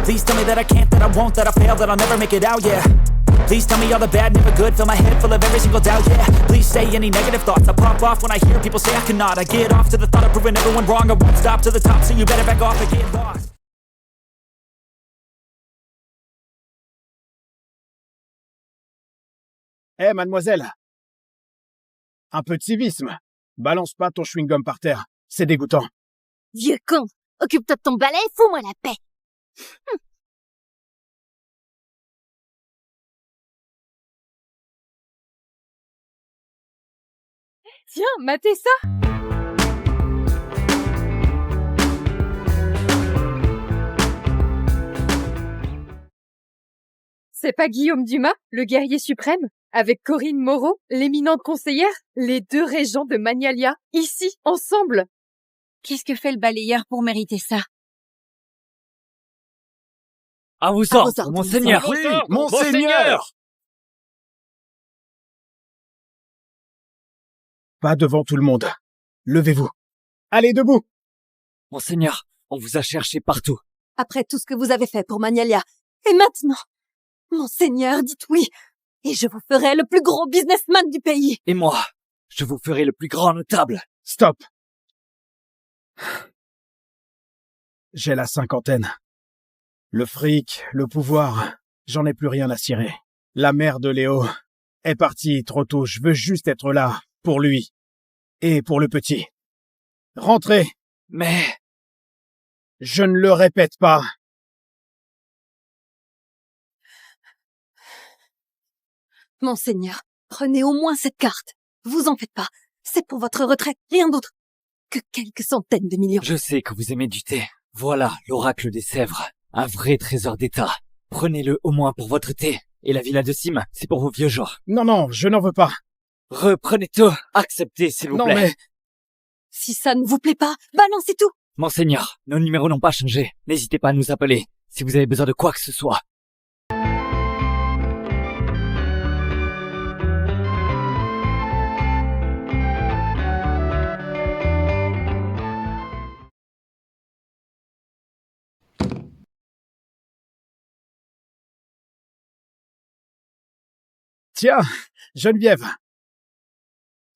Please tell me that I can't, that I won't, that I fail, that I'll never make it out, yeah. Please tell me all the bad, never good, fill my head full of every single doubt, yeah. Please say any negative thoughts, I pop off when I hear people say I cannot. I get off to the thought of proving everyone wrong, I won't stop to the top, so you better back off and get lost. Hé, mademoiselle! Un peu de civisme. Balance pas ton chewing-gum par terre. C'est dégoûtant. Vieux con! Occupe-toi de ton balai et fous-moi la paix! Tiens, matez ça! C'est pas Guillaume Dumas, le guerrier suprême, avec Corinne Moreau, l'éminente conseillère, les deux régents de Magnalia, ici, ensemble. Qu'est-ce que fait le balayeur pour mériter ça? À vos ordres, monseigneur. Oui, monseigneur! Pas devant tout le monde. Levez-vous. Allez, debout! Monseigneur, on vous a cherché partout. Après tout ce que vous avez fait pour Magnalia. Et maintenant, Monseigneur, dites oui, et je vous ferai le plus gros businessman du pays. Et moi, je vous ferai le plus grand notable. Stop! J'ai la cinquantaine. Le fric, le pouvoir, j'en ai plus rien à cirer. La mère de Léo est partie trop tôt, je veux juste être là, pour lui. Et pour le petit. Rentrez! Mais... Je ne le répète pas. Monseigneur, prenez au moins cette carte. Vous en faites pas. C'est pour votre retraite, rien d'autre. Que quelques centaines de millions. Je sais que vous aimez du thé. Voilà l'oracle des Sèvres. Un vrai trésor d'État. Prenez-le au moins pour votre thé. Et la villa de Sim, c'est pour vos vieux jours. Non, je n'en veux pas. Reprenez tout. Acceptez, s'il vous Non, plaît. mais... Si ça ne vous plaît pas, balancez tout. Monseigneur, nos numéros n'ont pas changé. N'hésitez pas à nous appeler si vous avez besoin de quoi que ce soit. Tiens, Geneviève.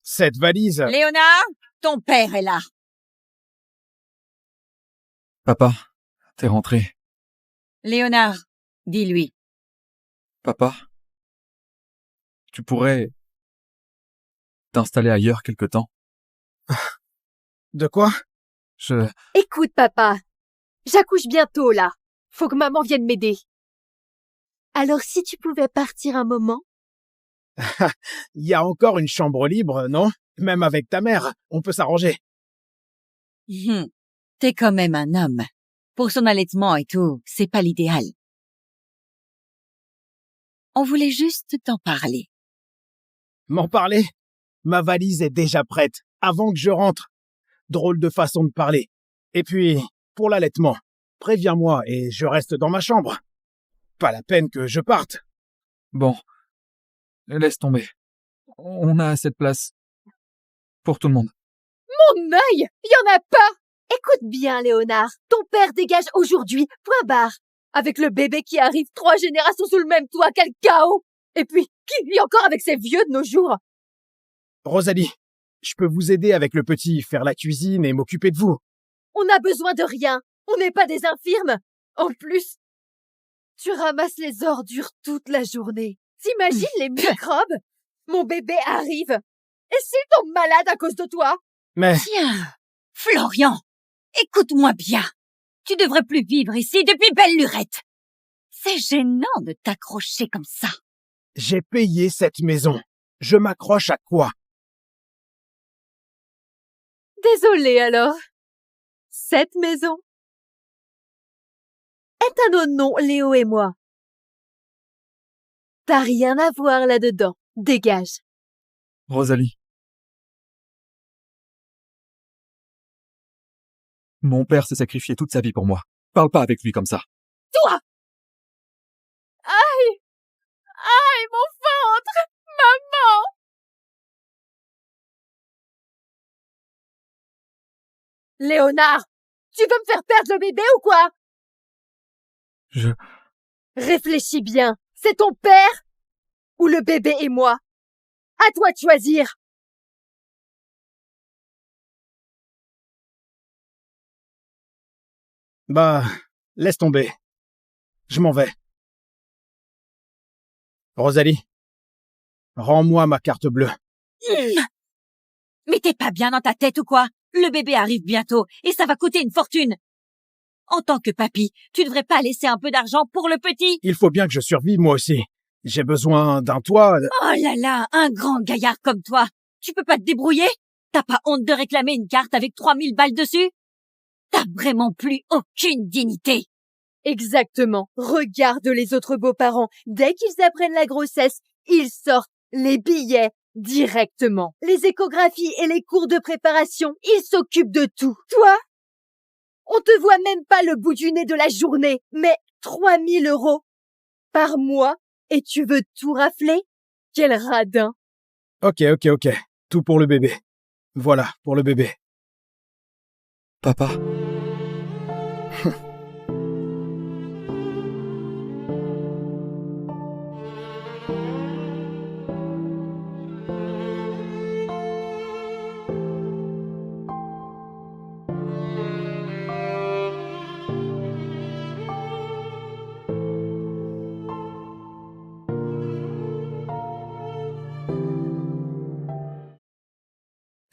Cette valise... Léonard, ton père est là. Papa, t'es rentré. Léonard, dis-lui. Papa, tu pourrais t'installer ailleurs quelque temps. De quoi? Écoute, papa, j'accouche bientôt, là. Faut que maman vienne m'aider. Alors si tu pouvais partir un moment? Il y a encore une chambre libre, non? Même avec ta mère, on peut s'arranger. T'es quand même un homme. Pour son allaitement et tout, c'est pas l'idéal. On voulait juste t'en parler. M'en parler? Ma valise est déjà prête, avant que je rentre. Drôle de façon de parler. Et puis, pour l'allaitement, préviens-moi et je reste dans ma chambre. Pas la peine que je parte. Bon, laisse tomber. On a assez de place. Pour tout le monde. Mon œil! Y en a pas! Écoute bien, Léonard. Ton père dégage aujourd'hui, point barre. Avec le bébé qui arrive 3 générations sous le même toit, quel chaos! Et puis, qui vit encore avec ces vieux de nos jours? Rosalie, je peux vous aider avec le petit, faire la cuisine et m'occuper de vous. On n'a besoin de rien. On n'est pas des infirmes. En plus, tu ramasses les ordures toute la journée. T'imagines les microbes? Mon bébé arrive. Et s'il tombe malade à cause de toi? Mais... Tiens, Florian, écoute-moi bien. Tu devrais plus vivre ici depuis belle lurette. C'est gênant de t'accrocher comme ça. J'ai payé cette maison. Je m'accroche à quoi? Désolée alors. Cette maison est à nos noms, Léo et moi. T'as rien à voir là-dedans. Dégage. Rosalie. Mon père s'est sacrifié toute sa vie pour moi. Parle pas avec lui comme ça. Toi! Aïe! Aïe, mon ventre! Maman! Léonard! Tu veux me faire perdre le bébé ou quoi? Réfléchis bien. C'est ton père ou le bébé et moi? À toi de choisir. Bah, laisse tomber. Je m'en vais. Rosalie, rends-moi ma carte bleue. Mais t'es pas bien dans ta tête ou quoi? Le bébé arrive bientôt et ça va coûter une fortune. En tant que papy, tu devrais pas laisser un peu d'argent pour le petit? Il faut bien que je survive moi aussi. J'ai besoin d'un toit. Oh là là, un grand gaillard comme toi. Tu peux pas te débrouiller? T'as pas honte de réclamer une carte avec 3000 balles dessus? T'as vraiment plus aucune dignité. Exactement. Regarde les autres beaux-parents. Dès qu'ils apprennent la grossesse, ils sortent les billets directement. Les échographies et les cours de préparation, ils s'occupent de tout. Toi, on te voit même pas le bout du nez de la journée, mais 3000 € par mois et tu veux tout rafler? Quel radin. Ok. Tout pour le bébé. Voilà, pour le bébé. Papa.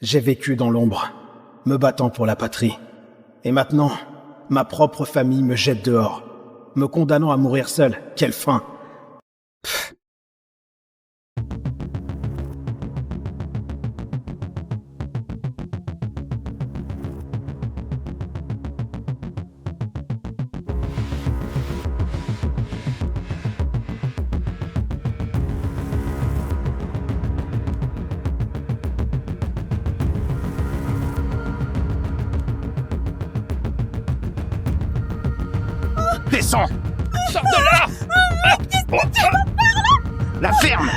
J'ai vécu dans l'ombre, me battant pour la patrie. Et maintenant, ma propre famille me jette dehors, me condamnant à mourir seul. Quelle fin! Descends! Sors de là! La ferme!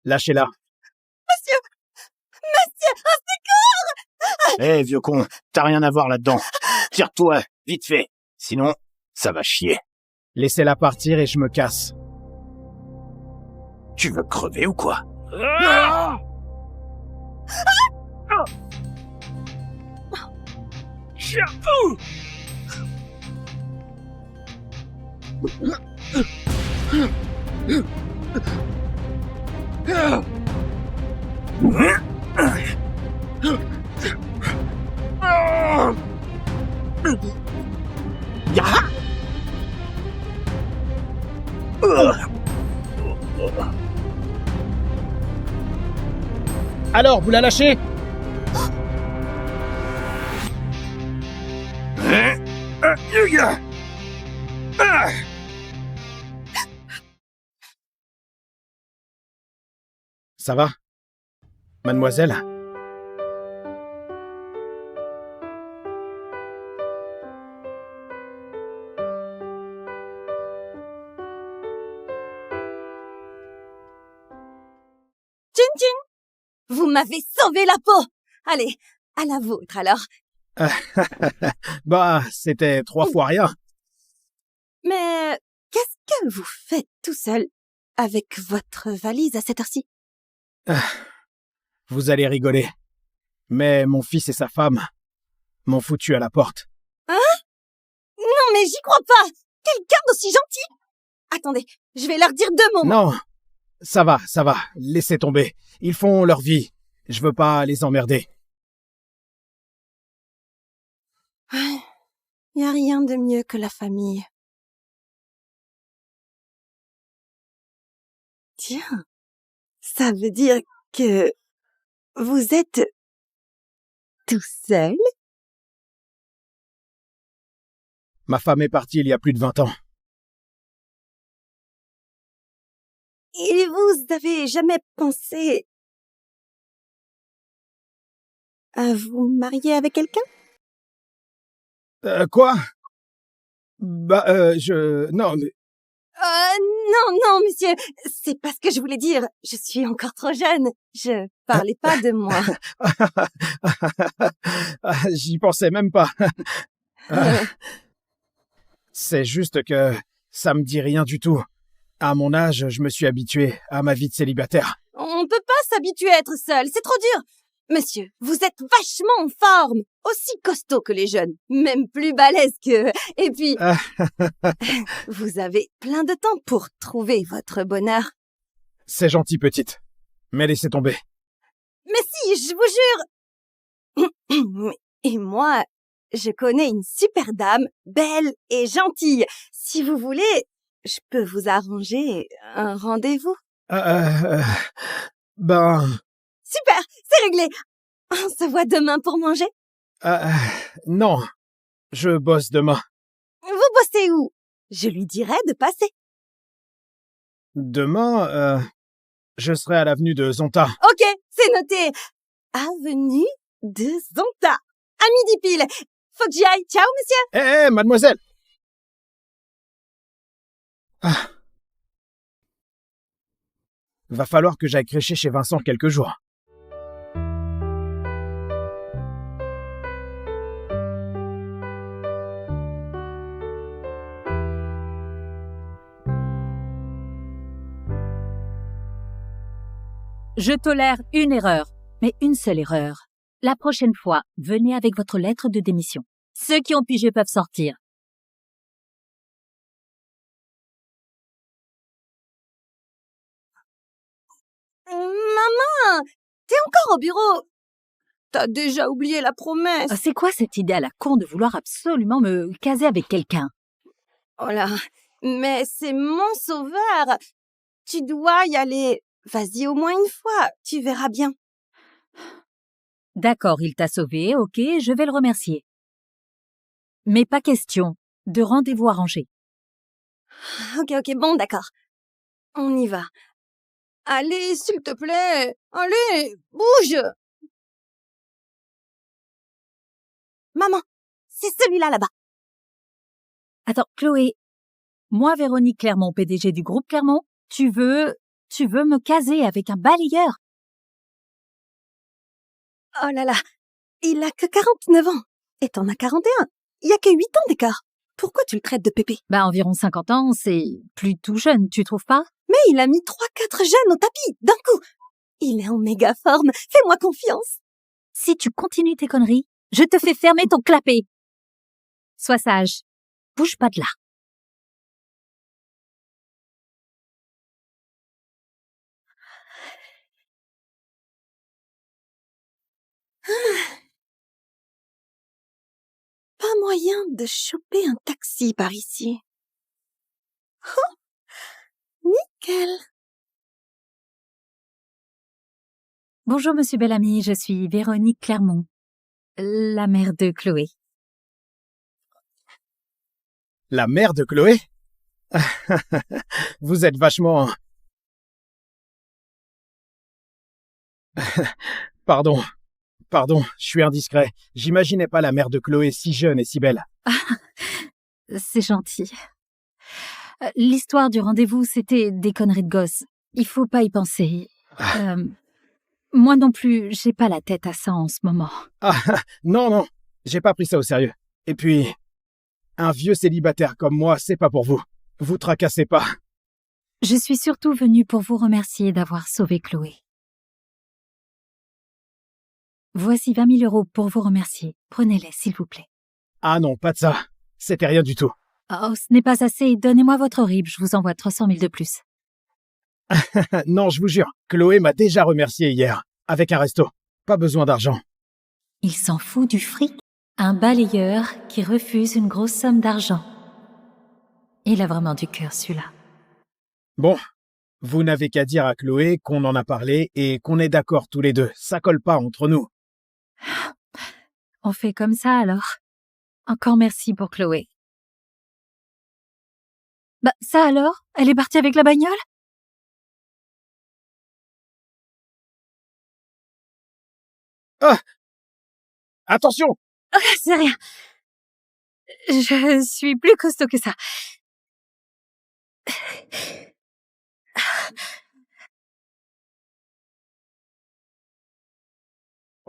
Lâchez-la. Hé, vieux con, t'as rien à voir là-dedans. Tire-toi, vite fait. Sinon, ça va chier. Laissez-la partir et je me casse. Tu veux crever ou quoi? Chapeau! Ya! Alors, vous la lâchez? Ça va? Mademoiselle? Vous m'avez sauvé la peau! Allez, à la vôtre alors. Bah, c'était 3 fois rien. Mais qu'est-ce que vous faites tout seul avec votre valise à cette heure-ci? Vous allez rigoler. Mais mon fils et sa femme m'ont foutu à la porte. Hein? Non mais j'y crois pas! Quelqu'un d'aussi gentil! Attendez, je vais leur dire 2 mots. Non, ça va, laissez tomber. Ils font leur vie. Je veux pas les emmerder. Y a rien de mieux que la famille. Tiens, ça veut dire que vous êtes tout seul? Ma femme est partie il y a plus de 20 ans. Et vous avez jamais pensé à vous marier avec quelqu'un? Quoi? Non, mais... Non, monsieur, c'est pas ce que je voulais dire. Je suis encore trop jeune. Je parlais pas de moi. J'y pensais même pas. C'est juste que ça me dit rien du tout. À mon âge, je me suis habitué à ma vie de célibataire. On peut pas s'habituer à être seul, c'est trop dur. Monsieur, vous êtes vachement en forme, aussi costaud que les jeunes, même plus balèze qu'eux. Et puis, vous avez plein de temps pour trouver votre bonheur. C'est gentil, petite. Mais laissez tomber. Mais si, je vous jure. Et moi, je connais une super dame, belle et gentille. Si vous voulez, je peux vous arranger un rendez-vous. Ben... Super, c'est réglé. On se voit demain pour manger. Non, je bosse demain. Vous bossez où? Je lui dirai de passer. Demain, je serai à l'avenue de Zonta. Ok, c'est noté. Avenue de Zonta. À midi pile. Faut que j'y aille. Ciao, monsieur. Hé, mademoiselle! Va falloir que j'aille crécher chez Vincent quelques jours. Je tolère une erreur, mais une seule erreur. La prochaine fois, venez avec votre lettre de démission. Ceux qui ont pigé peuvent sortir. Maman, t'es encore au bureau. T'as déjà oublié la promesse. C'est quoi cette idée à la con de vouloir absolument me caser avec quelqu'un? Oh là, mais c'est mon sauveur. Tu dois y aller. Vas-y au moins une fois, tu verras bien. D'accord, il t'a sauvé, ok, je vais le remercier. Mais pas question de rendez-vous arrangé. Ok, bon, d'accord. On y va. Allez, s'il te plaît. Allez, bouge. Maman, c'est celui-là là-bas. Attends, Chloé, moi, Véronique Clermont, PDG du groupe Clermont, tu veux me caser avec un balayeur? Oh là là, il a que 49 ans. Et t'en as 41. Il y a que 8 ans d'écart. Pourquoi tu le traites de pépé? Environ 50 ans, c'est plus tout jeune, tu trouves pas? Mais il a mis 3-4 jeunes au tapis, d'un coup. Il est en méga forme, fais-moi confiance. Si tu continues tes conneries, je te fais fermer ton clapet. Sois sage. Bouge pas de là. Pas moyen de choper un taxi par ici. Oh, nickel. Bonjour, monsieur Bellamy, je suis Véronique Clermont, la mère de Chloé. La mère de Chloé? Vous êtes vachement... Pardon, je suis indiscret. J'imaginais pas la mère de Chloé si jeune et si belle. C'est gentil. L'histoire du rendez-vous, c'était des conneries de gosse. Il faut pas y penser. Moi non plus, j'ai pas la tête à ça en ce moment. Non, j'ai pas pris ça au sérieux. Et puis, un vieux célibataire comme moi, c'est pas pour vous. Vous tracassez pas. Je suis surtout venue pour vous remercier d'avoir sauvé Chloé. Voici 20 000 € pour vous remercier. Prenez-les, s'il vous plaît. Ah non, pas de ça. C'était rien du tout. Oh, ce n'est pas assez. Donnez-moi votre RIB, je vous envoie 300 000 de plus. Non, je vous jure, Chloé m'a déjà remercié hier, avec un resto. Pas besoin d'argent. Il s'en fout du fric. Un balayeur qui refuse une grosse somme d'argent. Il a vraiment du cœur, celui-là. Bon, vous n'avez qu'à dire à Chloé qu'on en a parlé et qu'on est d'accord tous les deux. Ça colle pas entre nous. On fait comme ça, alors. Encore merci pour Chloé. Ça alors? Elle est partie avec la bagnole? Ah! Attention! C'est rien. Je suis plus costaud que ça.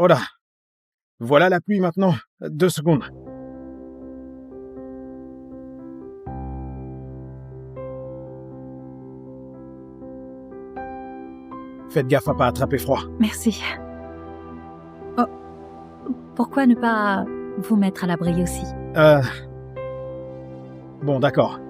Oh là. Voilà la pluie maintenant. 2 secondes. Faites gaffe à pas attraper froid. Merci. Oh, pourquoi ne pas vous mettre à l'abri aussi? Bon, d'accord.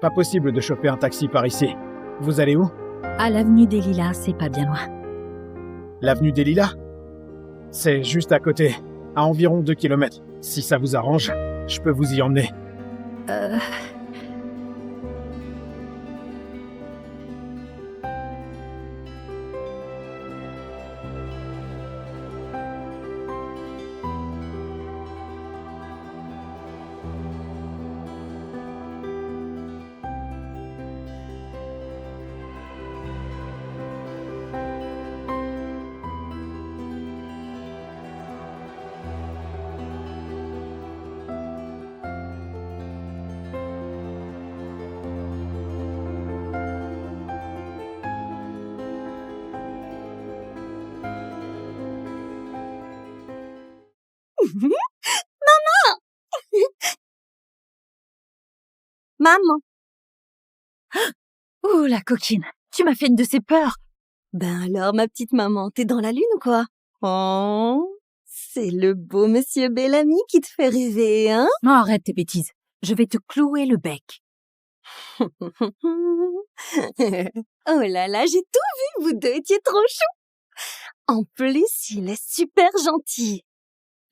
Pas possible de choper un taxi par ici. Vous allez où? À l'avenue des Lilas, c'est pas bien loin. L'avenue des Lilas? C'est juste à côté, à environ 2 kilomètres. Si ça vous arrange, je peux vous y emmener. Maman! Ouh, la coquine, tu m'as fait une de ces peurs. Ben alors, ma petite maman, t'es dans la lune ou quoi? Oh, c'est le beau monsieur Bellamy qui te fait rêver, hein? Non, arrête tes bêtises. Je vais te clouer le bec. Oh là là, j'ai tout vu, vous deux étiez trop choux. En plus, il est super gentil.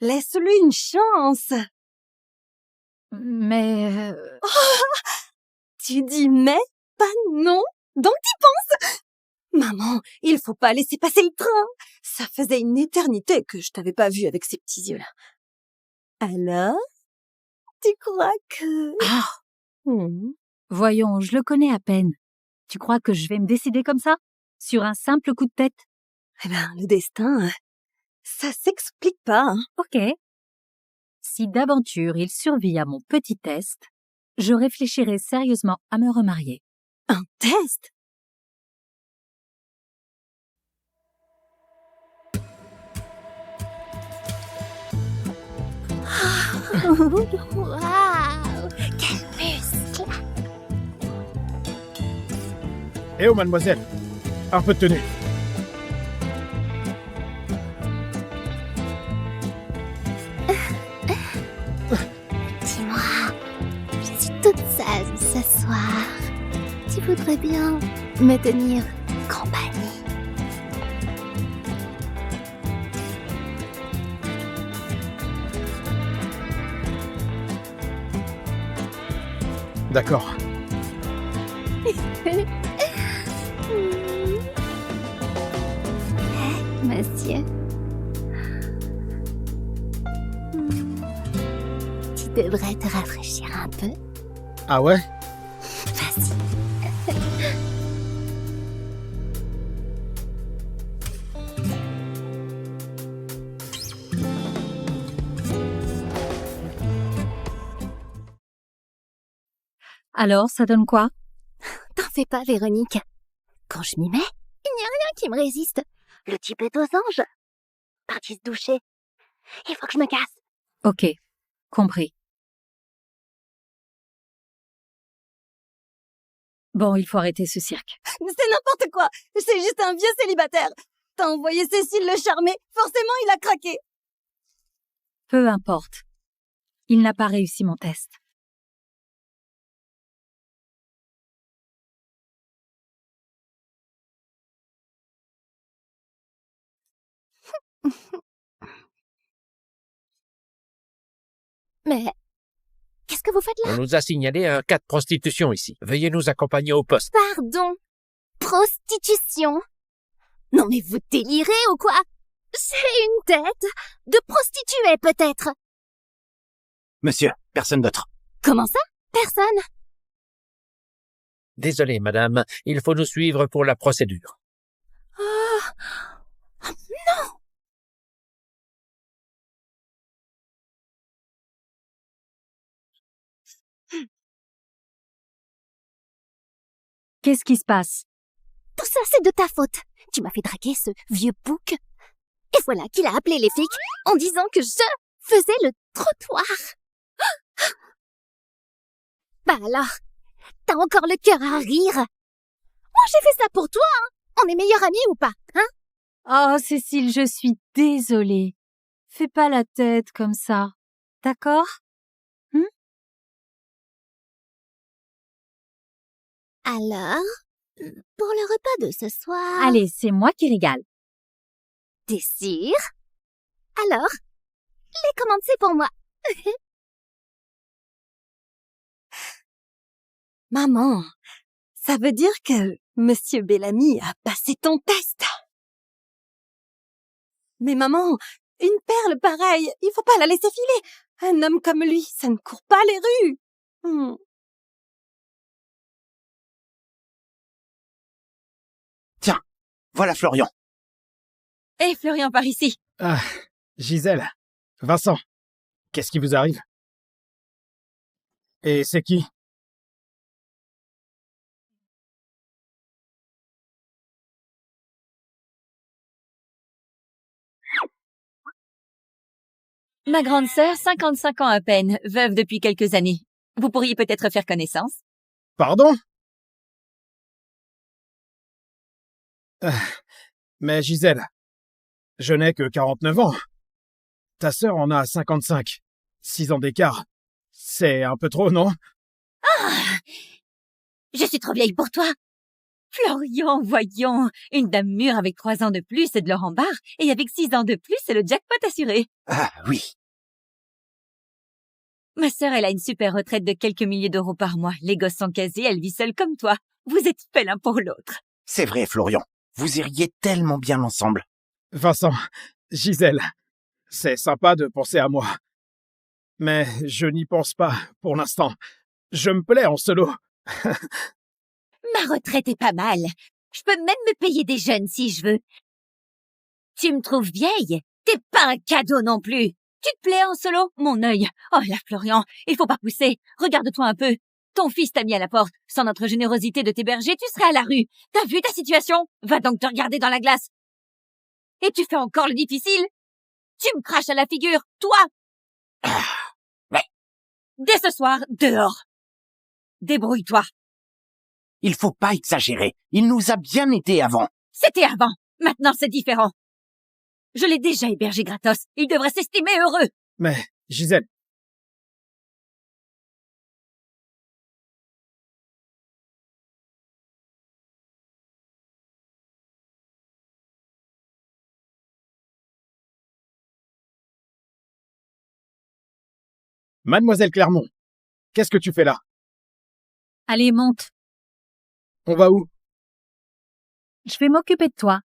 Laisse-lui une chance. Mais... Tu dis mais, pas non, donc t'y penses. Maman, il faut pas laisser passer le train. Ça faisait une éternité que je t'avais pas vu avec ces petits yeux-là. Alors, tu crois que... Ah, Hmm. voyons, je le connais à peine. Tu crois que je vais me décider comme ça? Sur un simple coup de tête? Eh ben, le destin, ça s'explique pas, hein. Ok. Si d'aventure il survit à mon petit test, je réfléchirai sérieusement à me remarier. Un test? Waouh! Quel muscle! Eh oh, mademoiselle, un peu de tenue. Dis-moi, je suis toute seule ce soir. Tu voudrais bien me tenir compagnie? D'accord. Monsieur. Tu devrais te rafraîchir un peu. Ah ouais? Vas-y. Alors, ça donne quoi? T'en fais pas, Véronique. Quand je m'y mets, il n'y a rien qui me résiste. Le type est aux anges. Parti se doucher. Il faut que je me casse. Ok, compris. Bon, il faut arrêter ce cirque. C'est n'importe quoi. C'est juste un vieux célibataire. T'as envoyé Cécile le charmer. Forcément, il a craqué. Peu importe. Il n'a pas réussi mon test. Mais qu'est-ce que vous faites là? On nous a signalé un cas de prostitution ici. Veuillez nous accompagner au poste. Pardon. Prostitution? Non mais vous délirez ou quoi? C'est une tête de prostituée peut-être. Monsieur, personne d'autre. Comment ça? Personne? Désolé, madame, il faut nous suivre pour la procédure. Oh, Qu'est-ce qui se passe? Tout ça, c'est de ta faute. Tu m'as fait draguer ce vieux bouc. Et voilà qu'il a appelé les flics en disant que je faisais le trottoir. Bah alors, t'as encore le cœur à rire. Moi, j'ai fait ça pour toi, hein. On est meilleurs amis ou pas, hein? Oh, Cécile, je suis désolée. Fais pas la tête comme ça. D'accord? Alors, pour le repas de ce soir... Allez, c'est moi qui régale. T'es sûre? Alors, les commandes, c'est pour moi. Maman, ça veut dire que Monsieur Bellamy a passé ton test. Mais maman, une perle pareille, il faut pas la laisser filer. Un homme comme lui, ça ne court pas les rues. Tiens, voilà Florian. Hé, Florian, par ici. Ah, Gisèle. Vincent. Qu'est-ce qui vous arrive? Et c'est qui? Ma grande sœur, 55 ans à peine, veuve depuis quelques années. Vous pourriez peut-être faire connaissance. Pardon? Mais Gisèle, je n'ai que 49 ans. Ta sœur en a 55. 6 ans d'écart. C'est un peu trop, non? Ah! Je suis trop vieille pour toi. Florian, voyons, une dame mûre avec 3 ans de plus, c'est de leur embarras, et avec 6 ans de plus, c'est le jackpot assuré. Ah oui. Ma sœur, elle a une super retraite de quelques milliers d'euros par mois. Les gosses sont casés, elle vit seule comme toi. Vous êtes faits l'un pour l'autre. C'est vrai, Florian. Vous iriez tellement bien ensemble. Vincent, Gisèle, c'est sympa de penser à moi. Mais je n'y pense pas pour l'instant. Je me plais en solo. Ma retraite est pas mal. Je peux même me payer des jeunes si je veux. Tu me trouves vieille? T'es pas un cadeau non plus. Tu te plais en solo? Mon œil. Oh là, Florian, il faut pas pousser. Regarde-toi un peu. Ton fils t'a mis à la porte. Sans notre générosité de t'héberger, tu serais à la rue. T'as vu ta situation? Va donc te regarder dans la glace. Et tu fais encore le difficile? Tu me craches à la figure, toi! Mais... Dès ce soir, dehors. Débrouille-toi. Il faut pas exagérer. Il nous a bien aidés avant. C'était avant. Maintenant, c'est différent. Je l'ai déjà hébergé gratos. Il devrait s'estimer heureux. Mais, Gisèle... Mademoiselle Clermont, qu'est-ce que tu fais là? Allez, monte. On va où? Je vais m'occuper de toi.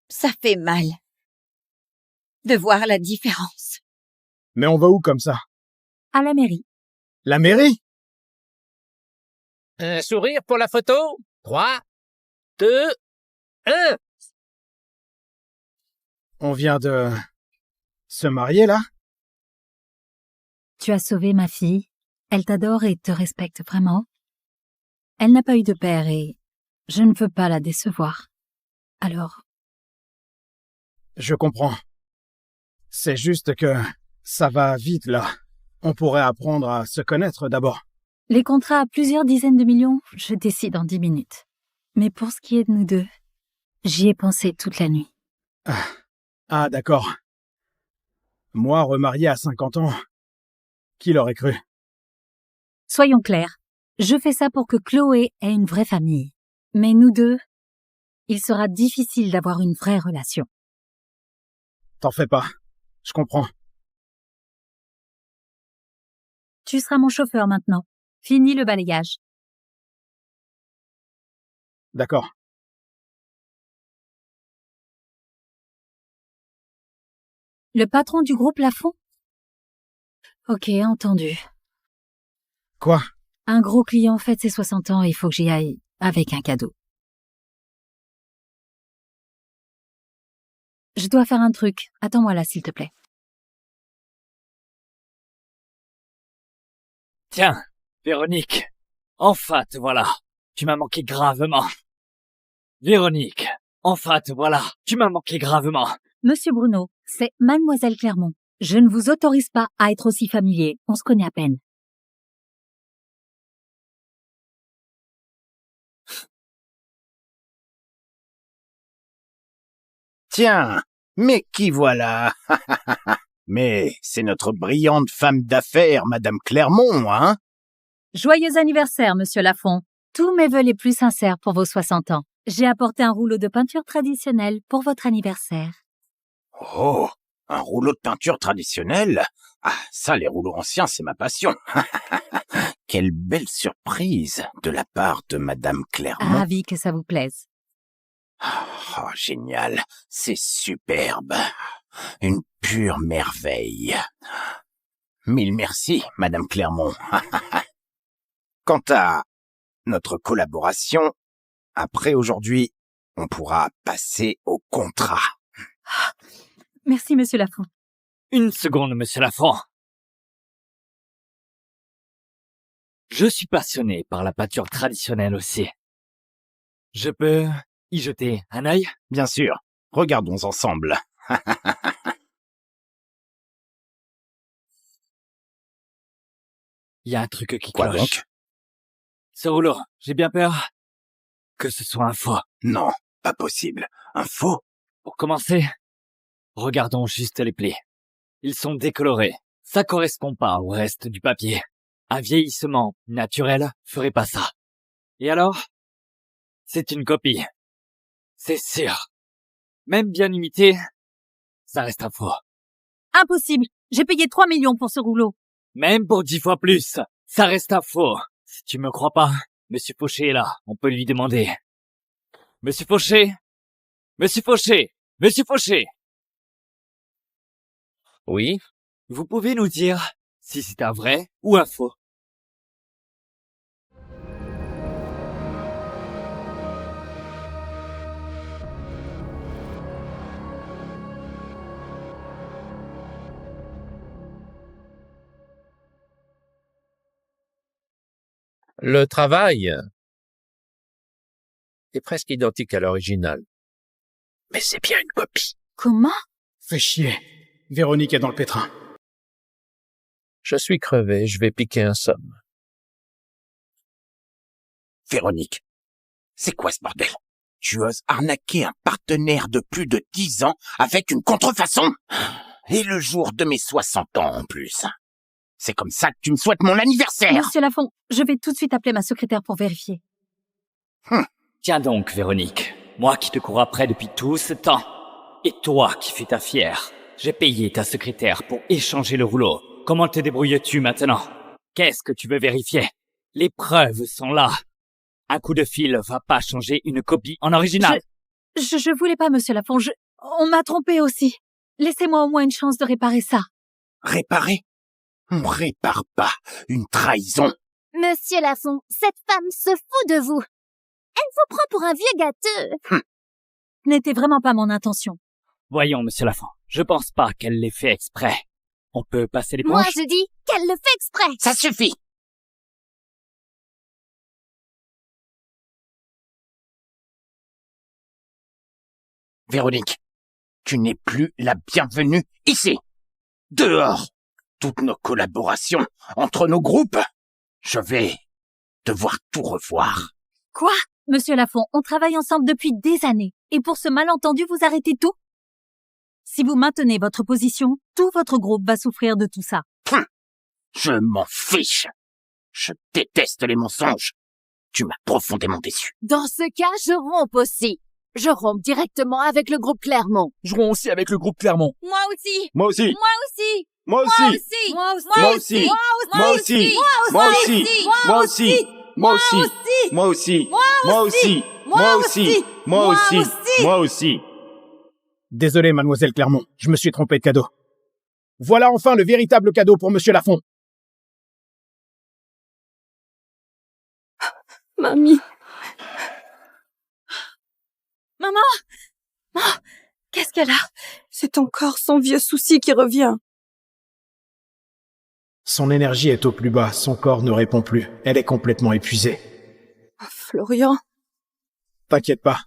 Ça fait mal de voir la différence. Mais on va où comme ça? À la mairie. La mairie? Un sourire pour la photo. 3, 2, 1. On vient de... se marier, là? Tu as sauvé ma fille. Elle t'adore et te respecte vraiment. Elle n'a pas eu de père et je ne veux pas la décevoir. Alors... Je comprends. C'est juste que ça va vite, là. On pourrait apprendre à se connaître d'abord. Les contrats à plusieurs dizaines de millions, je décide en 10 minutes. Mais pour ce qui est de nous deux, j'y ai pensé toute la nuit. Ah, d'accord. Moi, remarié à 50 ans, qui l'aurait cru? Soyons clairs, je fais ça pour que Chloé ait une vraie famille. Mais nous deux, il sera difficile d'avoir une vraie relation. T'en fais pas, je comprends. Tu seras mon chauffeur maintenant. Fini le balayage. D'accord. Le patron du groupe Lafont? Ok, entendu. Quoi? Un gros client fête ses 60 ans et il faut que j'y aille avec un cadeau. Je dois faire un truc. Attends-moi là, s'il te plaît. Tiens, Véronique, enfin te voilà. Tu m'as manqué gravement. Véronique, enfin te voilà. Tu m'as manqué gravement. Monsieur Bruno, c'est Mademoiselle Clermont. Je ne vous autorise pas à être aussi familier. On se connaît à peine. Tiens, mais qui voilà? Mais c'est notre brillante femme d'affaires, Madame Clermont, hein? Joyeux anniversaire, Monsieur Lafont. Tous mes vœux les plus sincères pour vos 60 ans. J'ai apporté un rouleau de peinture traditionnelle pour votre anniversaire. Oh, un rouleau de peinture traditionnelle? Ah, ça, les rouleaux anciens, c'est ma passion. Quelle belle surprise de la part de Madame Clermont. Ravi que ça vous plaise. Oh, génial, c'est superbe. Une pure merveille. Mille merci, Madame Clermont. Quant à notre collaboration, après aujourd'hui, on pourra passer au contrat. Merci, Monsieur Lafont. Une seconde, Monsieur Lafont. Je suis passionné par la peinture traditionnelle aussi. Je peux y jeter un œil? Bien sûr, regardons ensemble. Il y a un truc qui Quoi cloche. donc? Ce rouleau, j'ai bien peur que ce soit un faux. Non, pas possible. Un faux? Pour commencer, regardons juste les plis. Ils sont décolorés. Ça correspond pas au reste du papier. Un vieillissement naturel ferait pas ça. Et alors? C'est une copie. C'est sûr. Même bien imité, ça reste un faux. Impossible. J'ai payé 3 millions pour ce rouleau. Même pour 10 fois plus, ça reste un faux. Si tu me crois pas, Monsieur Fauché est là, on peut lui demander. Monsieur Fauché? Monsieur Fauché? Monsieur Fauché? Oui? Vous pouvez nous dire si c'est un vrai ou un faux? Le travail est presque identique à l'original. Mais c'est bien une copie. Comment? Fais chier. Véronique est dans le pétrin. Je suis crevé, je vais piquer un somme. Véronique, c'est quoi ce bordel? Tu oses arnaquer un partenaire de plus de 10 ans avec une contrefaçon? Et le jour de mes 60 ans en plus. C'est comme ça que tu me souhaites mon anniversaire? Monsieur Lafont, je vais tout de suite appeler ma secrétaire pour vérifier. Tiens donc, Véronique. Moi qui te cours après depuis tout ce temps. Et toi qui fais ta fière. J'ai payé ta secrétaire pour échanger le rouleau. Comment te débrouilles-tu maintenant? Qu'est-ce que tu veux vérifier? Les preuves sont là. Un coup de fil va pas changer une copie en original. Je voulais pas, Monsieur Lafont. On m'a trompé aussi. Laissez-moi au moins une chance de réparer ça. Réparer? On répare pas une trahison. Monsieur Lafont, cette femme se fout de vous. Elle vous prend pour un vieux gâteux. N'était vraiment pas mon intention. Voyons, Monsieur Lafont. Je pense pas qu'elle l'ait fait exprès. On peut passer l'éponge? Moi, je dis qu'elle le fait exprès. Ça suffit. Véronique, tu n'es plus la bienvenue ici. Dehors. Toutes nos collaborations entre nos groupes. Je vais devoir tout revoir. Quoi? Monsieur Lafont, on travaille ensemble depuis des années. Et pour ce malentendu, vous arrêtez tout? Si vous maintenez votre position, tout votre groupe va souffrir de tout ça. Je m'en fiche. Je déteste les mensonges. Tu m'as profondément déçu. Dans ce cas, je romps aussi. Je romps directement avec le groupe Clermont. Je romps aussi avec le groupe Clermont. Moi aussi. Moi aussi. Moi aussi. Moi Moi aussi. aussi. Moi aussi. Moi aussi. Moi aussi. Moi aussi. Moi aussi. Moi aussi. Moi aussi. Moi aussi. Moi aussi. Moi aussi. Désolé, mademoiselle Clermont, je me suis trompé de cadeau. Voilà enfin le véritable cadeau pour Monsieur Lafont. Mamie. Maman! Oh, qu'est-ce qu'elle a? C'est encore son vieux souci qui revient. Son énergie est au plus bas, son corps ne répond plus. Elle est complètement épuisée. Florian. T'inquiète pas,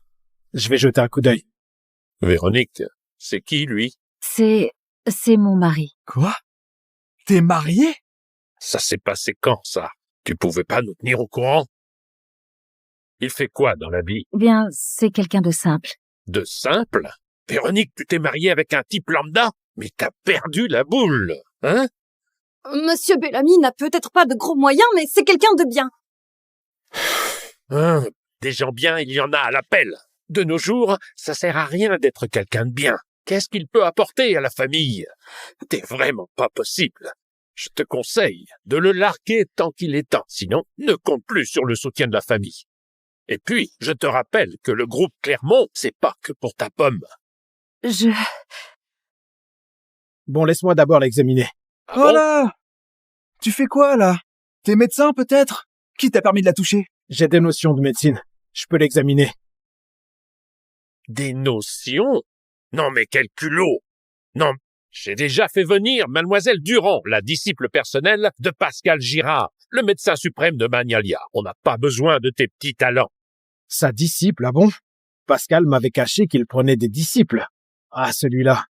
je vais jeter un coup d'œil. Véronique, c'est qui, lui? C'est mon mari. Quoi? T'es marié? Ça s'est passé quand, ça? Tu pouvais pas nous tenir au courant? Il fait quoi dans la vie? Eh bien, c'est quelqu'un de simple. De simple? Véronique, tu t'es mariée avec un type lambda? Mais t'as perdu la boule, hein? Monsieur Bellamy n'a peut-être pas de gros moyens, mais c'est quelqu'un de bien. Hein, des gens bien, il y en a à l'appel. De nos jours, ça sert à rien d'être quelqu'un de bien. Qu'est-ce qu'il peut apporter à la famille? T'es vraiment pas possible. Je te conseille de le larguer tant qu'il est temps, sinon ne compte plus sur le soutien de la famille. Et puis, je te rappelle que le groupe Clermont, c'est pas que pour ta pomme. Bon, laisse-moi d'abord l'examiner. Ah Oh bon? là! Tu fais quoi, là? T'es médecin, peut-être? Qui t'a permis de la toucher? J'ai des notions de médecine. Je peux l'examiner. Des notions? Non mais quel culot! Non, j'ai déjà fait venir Mademoiselle Durand, la disciple personnelle de Pascal Girard, le médecin suprême de Magnalia. On n'a pas besoin de tes petits talents. Sa disciple, ah bon? Pascal m'avait caché qu'il prenait des disciples. Ah, celui-là.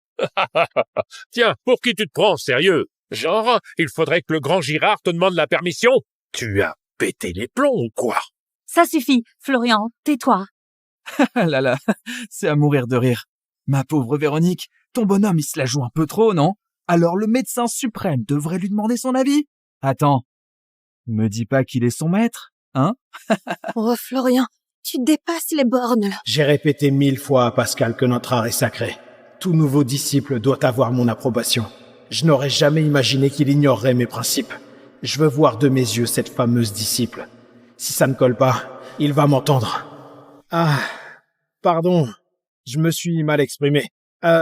Tiens, pour qui tu te prends, sérieux? Genre, il faudrait que le grand Girard te demande la permission? Tu as pété les plombs ou quoi? Ça suffit, Florian, tais-toi. Ah là là, c'est à mourir de rire. Ma pauvre Véronique, ton bonhomme, il se la joue un peu trop, non? Alors le médecin suprême devrait lui demander son avis? Attends, me dis pas qu'il est son maître, hein? Oh, Florian, tu dépasses les bornes, là. J'ai répété 1000 fois à Pascal que notre art est sacré. Tout nouveau disciple doit avoir mon approbation. Je n'aurais jamais imaginé qu'il ignorerait mes principes. Je veux voir de mes yeux cette fameuse disciple. Si ça ne colle pas, il va m'entendre. Ah, pardon, je me suis mal exprimé.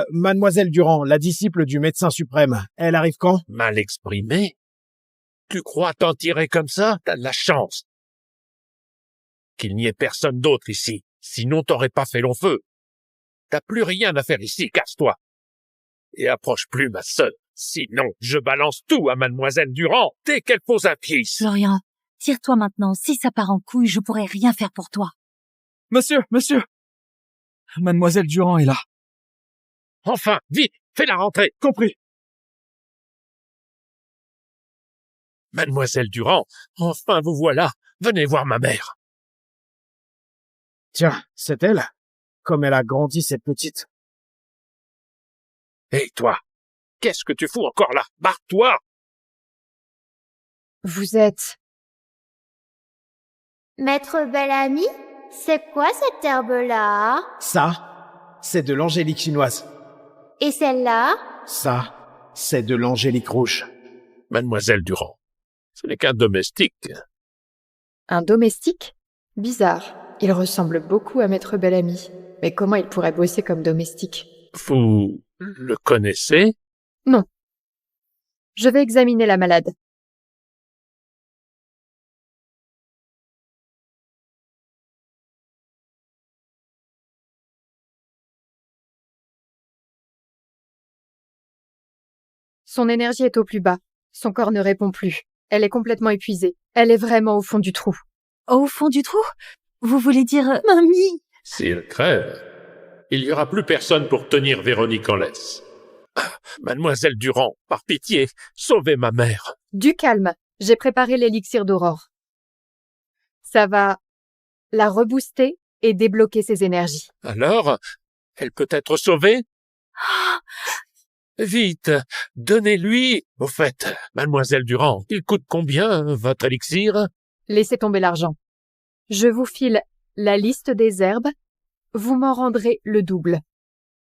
Mademoiselle Durand, la disciple du médecin suprême, elle arrive quand? Mal exprimé? Tu crois t'en tirer comme ça? T'as de la chance. Qu'il n'y ait personne d'autre ici, sinon t'aurais pas fait long feu. T'as plus rien à faire ici, casse-toi. Et approche plus ma sœur, sinon je balance tout à Mademoiselle Durand dès qu'elle pose un pied ici. Florian, tire-toi maintenant. Si ça part en couille, je pourrais rien faire pour toi. Monsieur! Mademoiselle Durand est là. Enfin, vite, fais la rentrée. Compris. Mademoiselle Durand, enfin vous voilà. Venez voir ma mère. Tiens, c'est elle? Comme elle a grandi, cette petite. Hé, toi, qu'est-ce que tu fous encore là? Barre-toi! Vous êtes... Maître Bellamy, c'est quoi cette herbe-là? Ça, c'est de l'angélique chinoise. Et celle-là? Ça, c'est de l'angélique rouge. Mademoiselle Durand, ce n'est qu'un domestique. Un domestique? Bizarre. Il ressemble beaucoup à Maître Bellamy. Mais comment il pourrait bosser comme domestique? Vous le connaissez? Non. Je vais examiner la malade. Son énergie est au plus bas. Son corps ne répond plus. Elle est complètement épuisée. Elle est vraiment au fond du trou. Au fond du trou? Vous voulez dire... Mamie! S'il crève, il n'y aura plus personne pour tenir Véronique en laisse. Ah, Mademoiselle Durand, par pitié, sauvez ma mère. Du calme. J'ai préparé l'élixir d'aurore. Ça va la rebooster et débloquer ses énergies. Alors, elle peut être sauvée? Vite, donnez-lui. Au fait, Mademoiselle Durand, il coûte combien, votre élixir? Laissez tomber l'argent. Je vous file la liste des herbes. Vous m'en rendrez le double.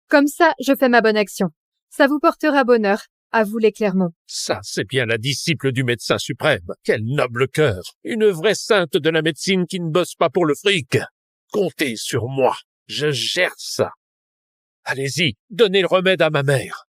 Comme ça, je fais ma bonne action. Ça vous portera bonheur. À vous les Clermont. Ça, c'est bien la disciple du médecin suprême. Quel noble cœur. Une vraie sainte de la médecine qui ne bosse pas pour le fric. Comptez sur moi. Je gère ça. Allez-y, donnez le remède à ma mère.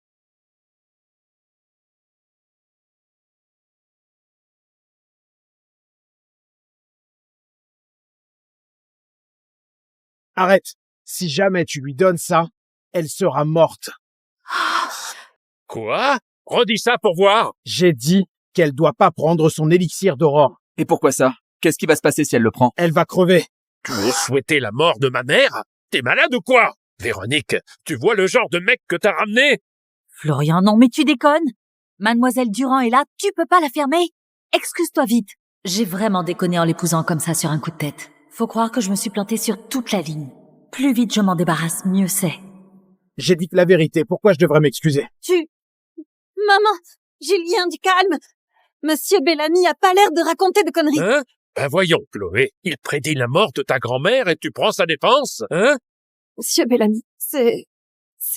Arrête. Si jamais tu lui donnes ça, elle sera morte. Quoi? Redis ça pour voir. J'ai dit, qu'elle doit pas prendre son élixir d'aurore. Et pourquoi ça? Qu'est-ce qui va se passer si elle le prend? Elle va crever. Tu veux souhaiter la mort de ma mère? T'es malade ou quoi? Véronique, tu vois le genre de mec que t'as ramené? Florian, non mais tu déconnes. Mademoiselle Durand est là, tu peux pas la fermer. Excuse-toi vite. J'ai vraiment déconné en l'épousant comme ça sur un coup de tête. Faut croire que je me suis plantée sur toute la ligne. Plus vite je m'en débarrasse, mieux c'est. J'ai dit la vérité, pourquoi je devrais m'excuser? Maman, Julien, du calme. Monsieur Bellamy a pas l'air de raconter de conneries. Hein? Ben voyons, Chloé, il prédit la mort de ta grand-mère et tu prends sa défense, hein? Monsieur Bellamy, c'est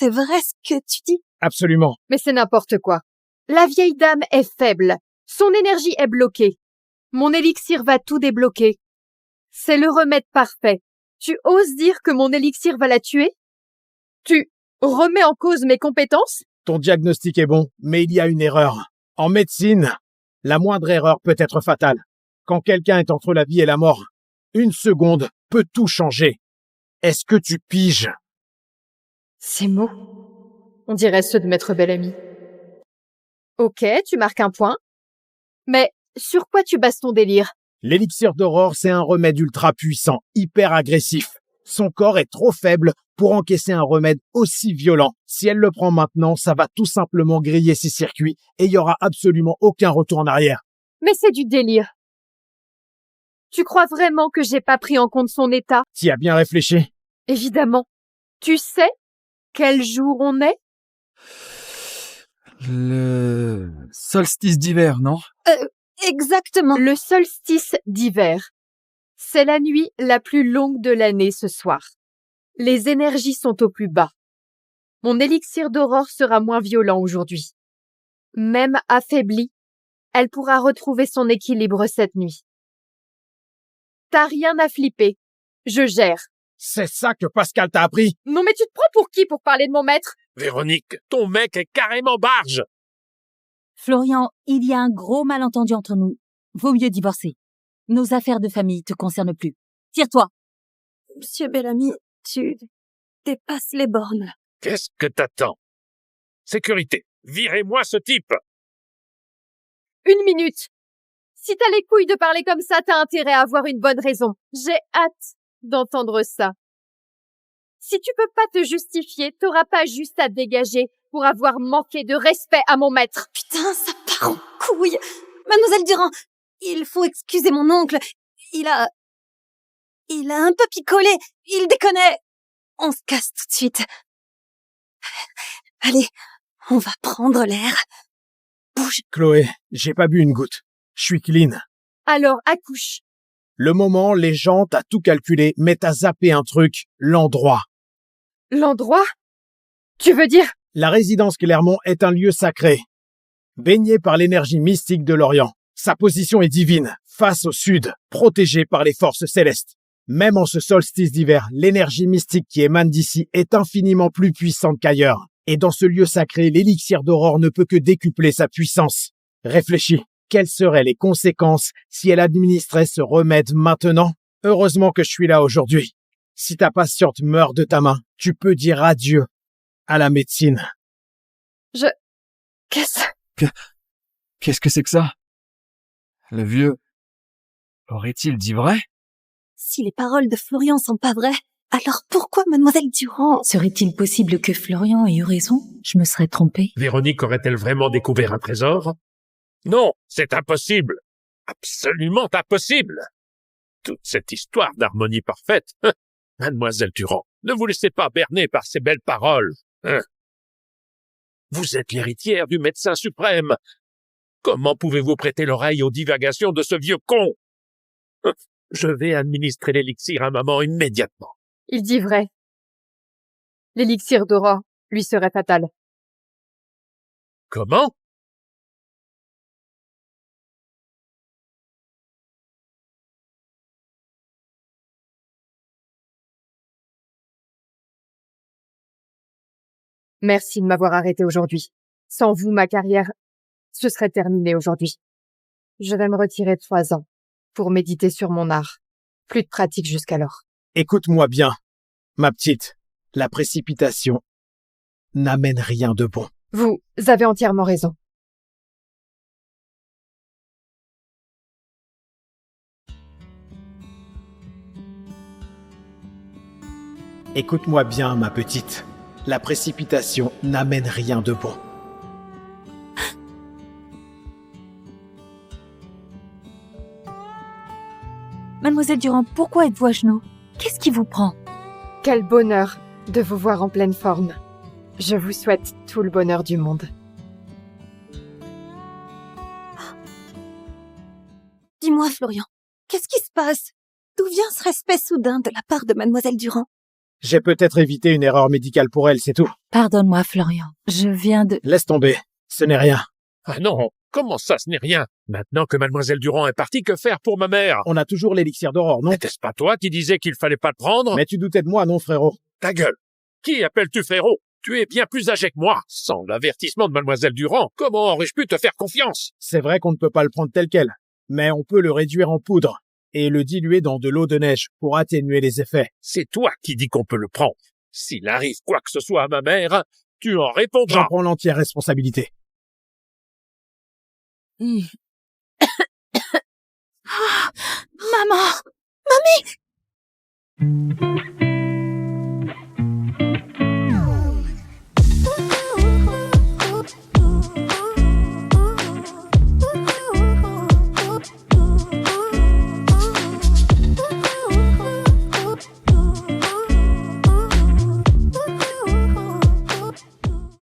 vrai ce que tu dis? Absolument. Mais c'est n'importe quoi. La vieille dame est faible. Son énergie est bloquée. Mon élixir va tout débloquer. C'est le remède parfait. Tu oses dire que mon élixir va la tuer? Tu remets en cause mes compétences? Ton diagnostic est bon, mais il y a une erreur. En médecine, la moindre erreur peut être fatale. Quand quelqu'un est entre la vie et la mort, une seconde peut tout changer. Est-ce que tu piges? Ces mots, on dirait ceux de Maître Bellamy. Ok, tu marques un point. Mais sur quoi tu bases ton délire? L'élixir d'aurore, c'est un remède ultra puissant, hyper agressif. Son corps est trop faible pour encaisser un remède aussi violent. Si elle le prend maintenant, ça va tout simplement griller ses circuits et il y aura absolument aucun retour en arrière. Mais c'est du délire. Tu crois vraiment que j'ai pas pris en compte son état? T'y as bien réfléchi? Évidemment. Tu sais quel jour on est? Le solstice d'hiver, non? Exactement. Le solstice d'hiver. C'est la nuit la plus longue de l'année ce soir. Les énergies sont au plus bas. Mon élixir d'aurore sera moins violent aujourd'hui. Même affaiblie, elle pourra retrouver son équilibre cette nuit. T'as rien à flipper. Je gère. C'est ça que Pascal t'a appris? Non mais tu te prends pour qui pour parler de mon maître? Véronique, ton mec est carrément barge! Florian, il y a un gros malentendu entre nous. Vaut mieux divorcer. Nos affaires de famille te concernent plus. Tire-toi. Monsieur Bellamy, tu dépasses les bornes. Qu'est-ce que t'attends? Sécurité, virez-moi ce type! 1 minute. Si t'as les couilles de parler comme ça, t'as intérêt à avoir une bonne raison. J'ai hâte d'entendre ça. Si tu peux pas te justifier, t'auras pas juste à te dégager pour avoir manqué de respect à mon maître. Putain, ça part en couille. Mademoiselle Durand, il faut excuser mon oncle. Il a un peu picolé. Il déconnait. On se casse tout de suite. Allez, on va prendre l'air. Bouge. Chloé, j'ai pas bu une goutte. Je suis clean. Alors, accouche. Le moment, les gens, t'as tout calculé, mais t'as zappé un truc, l'endroit. L'endroit? Tu veux dire? La résidence Clermont est un lieu sacré, baigné par l'énergie mystique de l'Orient. Sa position est divine, face au sud, protégée par les forces célestes. Même en ce solstice d'hiver, l'énergie mystique qui émane d'ici est infiniment plus puissante qu'ailleurs. Et dans ce lieu sacré, l'élixir d'aurore ne peut que décupler sa puissance. Réfléchis, quelles seraient les conséquences si elle administrait ce remède maintenant? Heureusement que je suis là aujourd'hui. Si ta patiente meurt de ta main, tu peux dire adieu à la médecine. Qu'est-ce que c'est que ça? Le vieux aurait-il dit vrai? Si les paroles de Florian sont pas vraies, alors pourquoi Mademoiselle Durand? Serait-il possible que Florian ait eu raison? Je me serais trompée. Véronique aurait-elle vraiment découvert un trésor? Non, c'est impossible. Absolument impossible. Toute cette histoire d'harmonie parfaite. Mademoiselle Durand, ne vous laissez pas berner par ces belles paroles. Vous êtes l'héritière du médecin suprême. Comment pouvez-vous prêter l'oreille aux divagations de ce vieux con? Je vais administrer l'élixir à maman immédiatement. Il dit vrai. L'élixir d'aurore lui serait fatal. Comment? Merci de m'avoir arrêté aujourd'hui. Sans vous, ma carrière se serait terminée aujourd'hui. Je vais me retirer de 3 ans pour méditer sur mon art. Plus de pratique jusqu'alors. Écoute-moi bien, ma petite. La précipitation n'amène rien de bon. Vous avez entièrement raison. Écoute-moi bien, ma petite. La précipitation n'amène rien de bon. Mademoiselle Durand, pourquoi êtes-vous à genoux? Qu'est-ce qui vous prend? Quel bonheur de vous voir en pleine forme. Je vous souhaite tout le bonheur du monde. Dis-moi, Florian, qu'est-ce qui se passe? D'où vient ce respect soudain de la part de Mademoiselle Durand? J'ai peut-être évité une erreur médicale pour elle, c'est tout. Pardonne-moi, Florian. Je viens de... Laisse tomber, ce n'est rien. Ah non, comment ça, ce n'est rien? Maintenant que Mademoiselle Durand est partie, que faire pour ma mère? On a toujours l'élixir d'aurore, non? N'était-ce pas toi qui disais qu'il fallait pas le prendre? Mais tu doutais de moi, non, frérot? Ta gueule! Qui appelles-tu frérot? Tu es bien plus âgé que moi. Sans l'avertissement de Mademoiselle Durand, comment aurais-je pu te faire confiance? C'est vrai qu'on ne peut pas le prendre tel quel, mais on peut le réduire en poudre et le diluer dans de l'eau de neige pour atténuer les effets. C'est toi qui dis qu'on peut le prendre. S'il arrive quoi que ce soit à ma mère, tu en répondras. J'en prends l'entière responsabilité. Maman! Mamie!